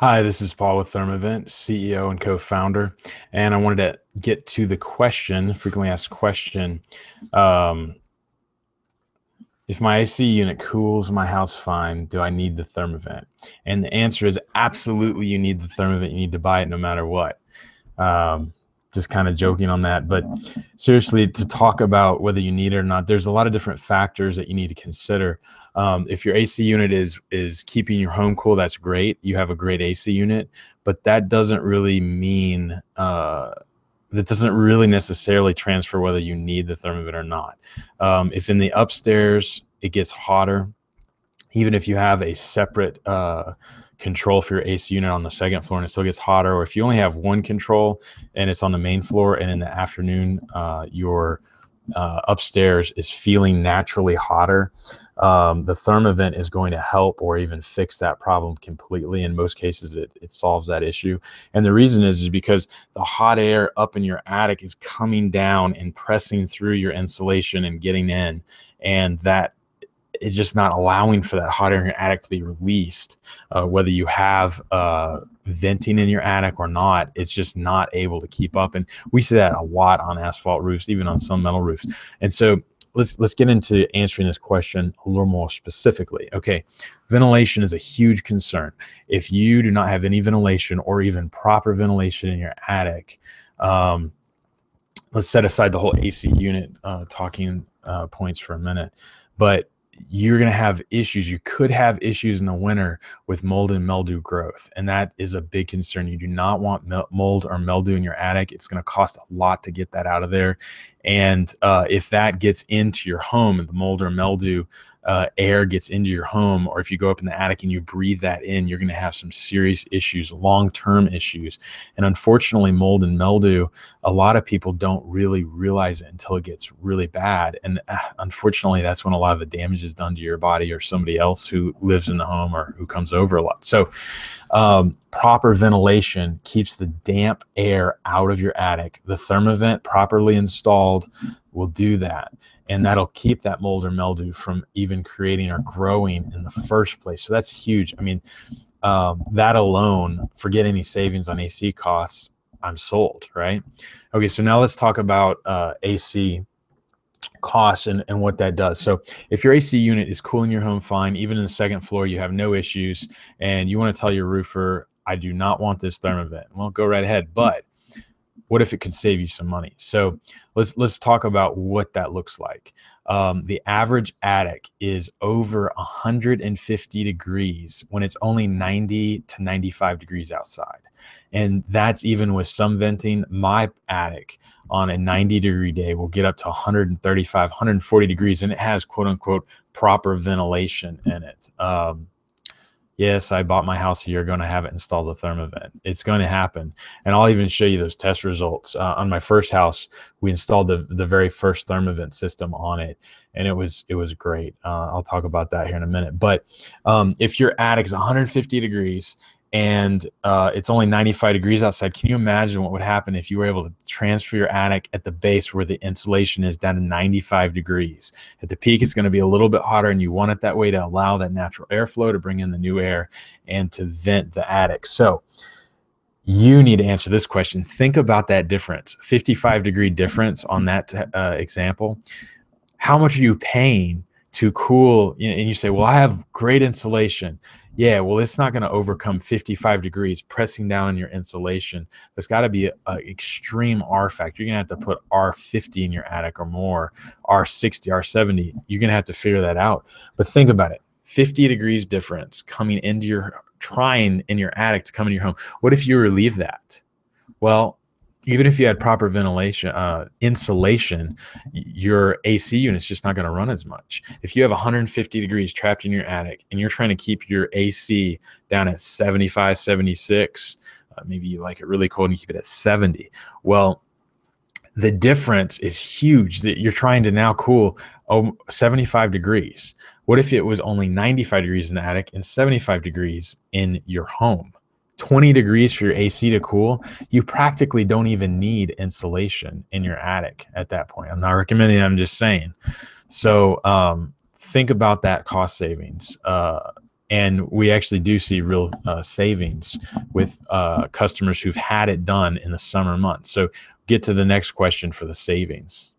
Hi, this is Paul with Therma Vent, CEO and co-founder, and I wanted to get to the question, frequently asked question, um, if my AC unit cools my house fine, do I need the Therma Vent? And the answer is absolutely you need the Therma Vent. You need to buy it no matter what. Um, just kind of joking on that, but seriously, to talk about whether you need it or not, there's a lot of different factors that you need to consider. If your AC unit is keeping your home cool, that's great. You have a great AC unit, but that doesn't really mean that doesn't really necessarily transfer whether you need the Thermavent or not. If in the upstairs it gets hotter, even if you have a separate control for your AC unit on the second floor and it still gets hotter, or if you only have one control and it's on the main floor and in the afternoon your upstairs is feeling naturally hotter, the Thermavent is going to help or even fix that problem completely. In most cases, it solves that issue. And the reason is because the hot air up in your attic is coming down and pressing through your insulation and getting in, and that it's just not allowing for that hot air in your attic to be released. Whether you have venting in your attic or not, it's just not able to keep up. And we see that a lot on asphalt roofs, even on some metal roofs. And so let's get into answering this question a little more specifically. Okay, ventilation is a huge concern. If you do not have any ventilation or even proper ventilation in your attic, let's set aside the whole AC unit talking points for a minute, but you're going to have issues. You could have issues in the winter with mold and mildew growth, and that is a big concern. You do not want mold or mildew in your attic. It's going to cost a lot to get that out of there. And if that gets into your home and the mold or mildew air gets into your home, or if you go up in the attic and you breathe that in, you're going to have some serious issues, long-term issues. And unfortunately, mold and mildew, a lot of people don't really realize it until it gets really bad. And unfortunately, that's when a lot of the damage is done to your body or somebody else who lives in the home or who comes over a lot. So proper ventilation keeps the damp air out of your attic. The Thermavent properly installed will do that. And that'll keep that mold or mildew from even creating or growing in the first place. So that's huge. I mean, that alone, forget any savings on AC costs, I'm sold, right? Okay, so now let's talk about AC costs and what that does. So if your AC unit is cooling your home fine, even in the second floor, you have no issues, and you want to tell your roofer, I do not want this Thermavent. Well, go right ahead. But what if it could save you some money? So let's talk about what that looks like. The average attic is over 150 degrees when it's only 90 to 95 degrees outside. And that's even with some venting. My attic on a 90-degree day will get up to 135, 140 degrees, and it has quote unquote proper ventilation in it. Yes, I bought my house a year ago and I haven't installed the Thermavent. It's going to happen. And I'll even show you those test results. On my first house, we installed the very first Thermavent system on it, and it was great. I'll talk about that here in a minute. But if your attic is 150 degrees and it's only 95 degrees outside, can you imagine what would happen if you were able to transfer your attic at the base where the insulation is down to 95 degrees? At the peak, it's going to be a little bit hotter, and you want it that way to allow that natural airflow to bring in the new air and to vent the attic. So you need to answer this question. Think about that difference, 55-degree difference on that example. How much are you paying to cool? And you say, well, I have great insulation. Yeah, well, it's not going to overcome 55 degrees pressing down on your insulation. There's got to be an extreme R factor. You're going to have to put R50 in your attic or more, R60, R70. You're going to have to figure that out. But think about it. 50 degrees difference coming into your, trying in your attic to come in your home. What if you relieve that? Well, even if you had proper ventilation, insulation, your AC unit's just not going to run as much. If you have 150 degrees trapped in your attic and you're trying to keep your AC down at 75, 76, maybe you like it really cold and you keep it at 70. Well, the difference is huge that you're trying to now cool 75 degrees. What if it was only 95 degrees in the attic and 75 degrees in your home? 20 degrees for your AC to cool, you practically don't even need insulation in your attic at that point. I'm not recommending it, I'm just saying. So think about that cost savings. And we actually do see real savings with customers who've had it done in the summer months. So get to the next question for the savings.